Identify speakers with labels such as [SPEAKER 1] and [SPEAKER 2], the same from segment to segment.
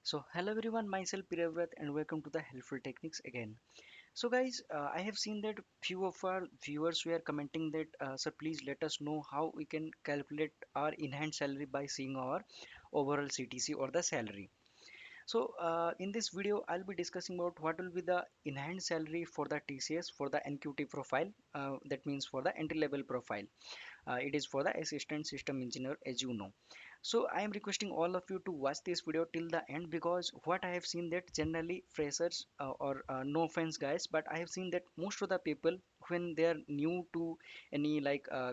[SPEAKER 1] So hello everyone, myself Pirevrat and welcome to the Helpful Techniques again. So guys, I have seen that few of our viewers were commenting that sir please let us know how we can calculate our in-hand salary by seeing our overall CTC or the salary. So in this video, I'll be discussing about what will be the in-hand salary for the TCS for the NQT profile. That means for the entry level profile. It is for the assistant system engineer, as you know. So I am requesting all of you to watch this video till the end, because what I have seen that generally freshers or no offense guys, but I have seen that most of the people when they are new to any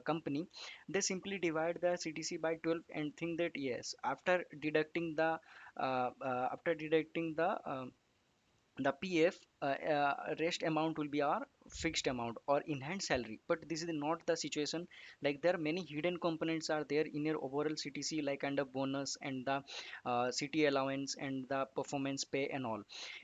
[SPEAKER 1] company, they simply divide the CTC by 12 and think that yes, after deducting the PF rest amount will be our fixed amount or in-hand salary. But this is not the situation. Like there are many hidden components are there in your overall CTC, like under bonus and the city allowance and the performance pay and all.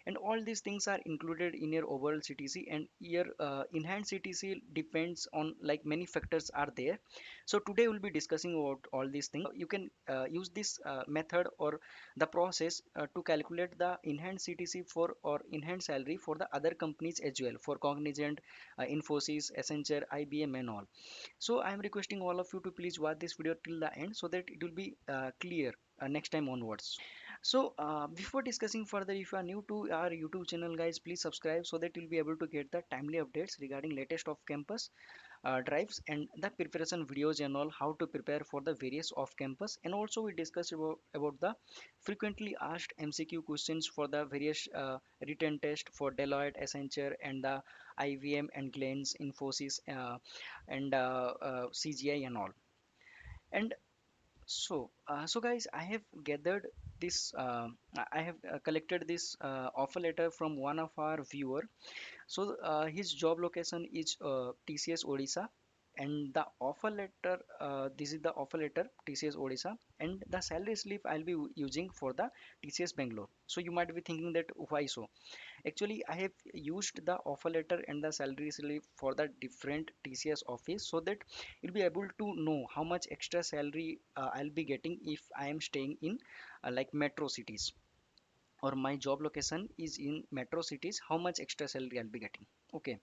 [SPEAKER 1] And all these things are included in your overall CTC. And your in-hand CTC depends on like many factors are there. So today we'll be discussing about all these things. You can use this method or the process to calculate the in-hand CTC for or in-hand salary for the other companies as well, for Cognizant, Infosys, Accenture, IBM and all. So I am requesting all of you to please watch this video till the end so that it will be clear next time onwards. So before discussing further, if you are new to our YouTube channel guys, please subscribe so that you'll be able to get the timely updates regarding latest off campus drives and the preparation videos and all, how to prepare for the various off campus. And also we discussed about the frequently asked MCQ questions for the various written test for Deloitte, Accenture and the IVM and Glens, Infosys and CGI and all. And so guys, I have gathered this I have collected this offer letter from one of our viewer. So his job location is TCS Odisha, and the offer letter. This is the offer letter TCS Odisha, and the salary slip I'll be using for the TCS Bangalore. So you might be thinking that why so? Actually, I have used the offer letter and the salary slip for the different TCS office so that you'll be able to know how much extra salary I'll be getting if I am staying in like metro cities, or my job location is in metro cities, how much extra salary I'll be getting. Okay,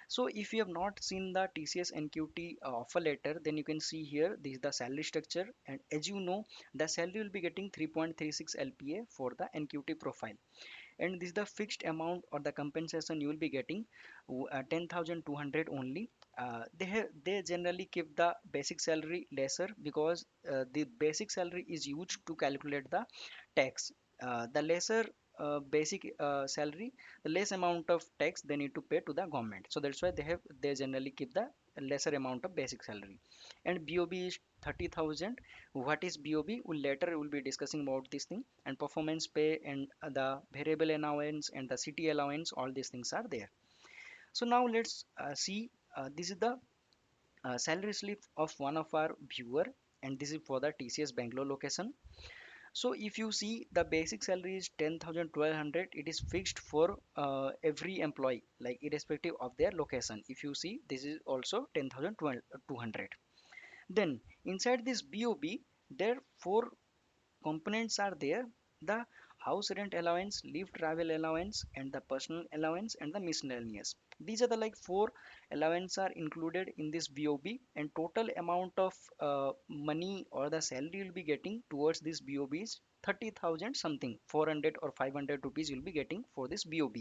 [SPEAKER 1] so if you have not seen the TCS NQT offer letter, then you can see here this is the salary structure, and as you know, the salary will be getting 3.36 LPA for the NQT profile, and this is the fixed amount or the compensation you will be getting 10,200 only. They generally keep the basic salary lesser because the basic salary is used to calculate the tax. The lesser basic salary, the less amount of tax they need to pay to the government. So that's why they generally keep the lesser amount of basic salary. And BOB is 30,000. What is BOB? We'll later will be discussing about this thing. And performance pay and the variable allowance and the city allowance, all these things are there. So now let's see. This is the salary slip of one of our viewer, and this is for the TCS Bangalore location. So if you see, the basic salary is 10,000 1,200. It is fixed for every employee, like irrespective of their location. If you see, this is also 10,000 200. Then inside this BOB, there four components are there: the house rent allowance, leave travel allowance, and the personal allowance and the miscellaneous. These are the like four allowance are included in this BOB, and total amount of money or the salary you'll be getting towards this BOB is 30,000 something, 400 or 500 rupees you'll be getting for this BOB.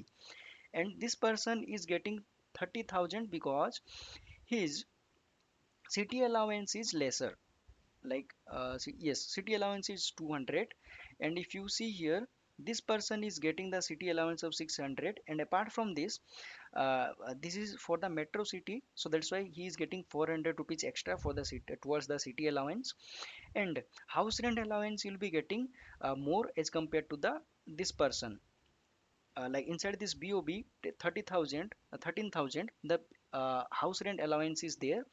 [SPEAKER 1] And this person is getting 30,000 because his city allowance is lesser. Like yes, city allowance is 200, and if you see here, this person is getting the city allowance of 600, and apart from this, this is for the metro city, so that's why he is getting 400 rupees extra for the city towards the city allowance. And house rent allowance you'll be getting more as compared to the this person. Like inside this BOB 30,000 13,000, the house rent allowance is there,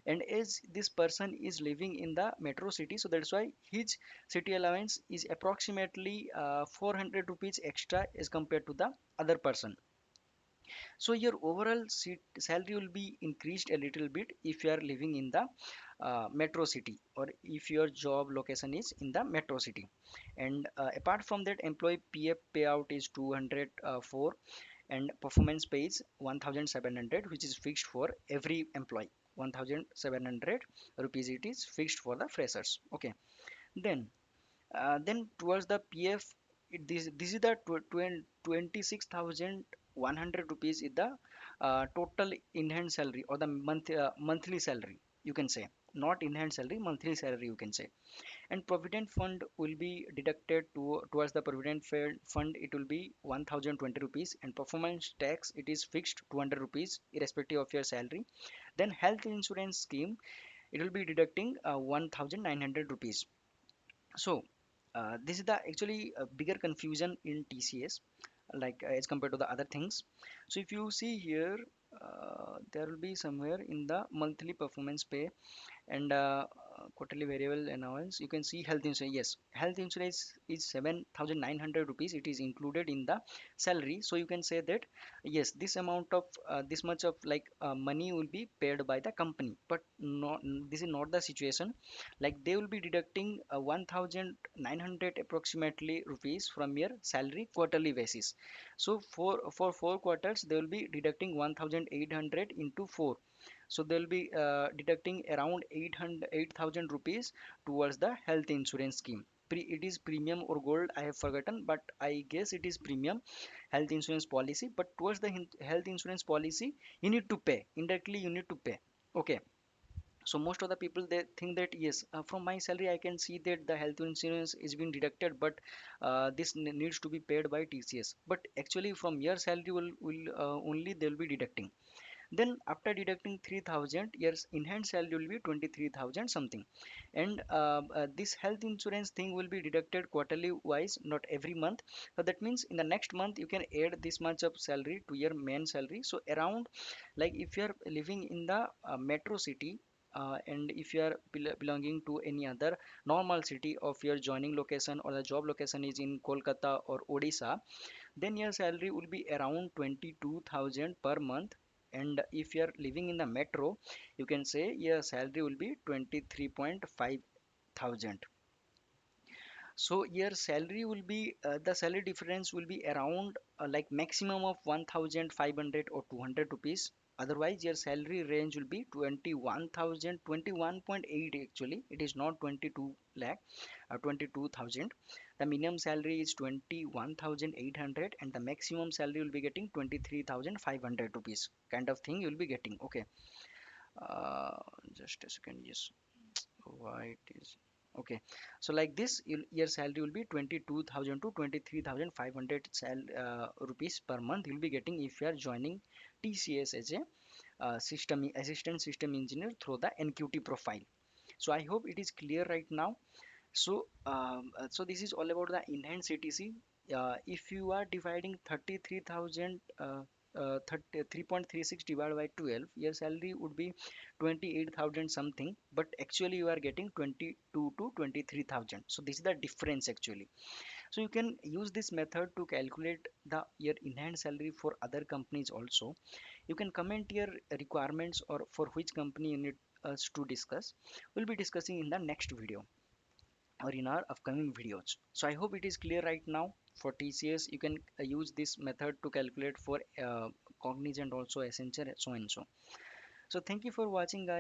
[SPEAKER 1] and as this person is living in the metro city, so that's why his city allowance is approximately 400 rupees extra as compared to the other person. So your overall salary will be increased a little bit if you are living in the metro city, or if your job location is in the metro city. And apart from that, employee PF payout is 204, and performance pay is 1700, which is fixed for every employee. 1700 rupees it is fixed for the freshers. Okay, then then towards the PF, this is the 26,100 rupees is the total in hand salary, or the monthly salary, you can say. Not in hand salary, monthly salary, you can say. And provident fund will be deducted towards the fund, it will be 1020 rupees. And performance tax, it is fixed 200 rupees irrespective of your salary. Then health insurance scheme, it will be deducting 1900 rupees. So this is the actually bigger confusion in TCS, like as compared to the other things. So if you see here, there will be somewhere in the monthly performance pay and quarterly variable allowance, you can see health insurance. Yes, health insurance is 7900 rupees, it is included in the salary. So you can say that yes, this amount of this much of like money will be paid by the company, but not, this is not the situation. Like they will be deducting 1900 approximately rupees from your salary quarterly basis. So for 4 quarters they will be deducting 1800 into 4. So they'll be deducting around 8000 rupees towards the health insurance scheme. It is premium or gold, I have forgotten, but I guess it is premium health insurance policy. But towards the health insurance policy, you need to pay indirectly, you need to pay. Okay, so most of the people they think that yes, from my salary I can see that the health insurance is being deducted, but this needs to be paid by TCS. But actually from your salary will only they'll be deducting. Then after deducting 3000, years in hand salary will be 23,000 something. And this health insurance thing will be deducted quarterly wise, not every month. So that means in the next month you can add this much of salary to your main salary. So around, like if you are living in the metro city, and if you are belonging to any other normal city of your joining location, or the job location is in Kolkata or Odisha, then your salary will be around 22,000 per month. And if you are living in the metro, you can say your salary will be 23.5 thousand. So your salary will be the salary difference will be around like maximum of 1500 or 200 rupees. Otherwise your salary range will be 21,000, 21.8 actually, it is not 22 lakh, 22,000. The minimum salary is 21,800 and the maximum salary will be getting 23,500 rupees kind of thing you will be getting. Okay, uh, just a second. Yes, why it is okay. So like this, your salary will be 22,000 to 23,500 rupees per month you'll be getting if you are joining TCS as a system assistant system engineer through the NQT profile. So I hope it is clear right now. So, so this is all about the enhanced CTC. If you are dividing 33,000, 3.36 divided by 12, your salary would be 28,000 something, but actually you are getting 22 to 23,000. So this is the difference actually. So you can use this method to calculate the your enhanced salary for other companies also. You can comment your requirements or for which company you need us to discuss. We'll be discussing in the next video or in our upcoming videos. So I hope it is clear right now. For TCS, you can use this method to calculate for Cognizant, also Accenture, so and so. So thank you for watching, guys.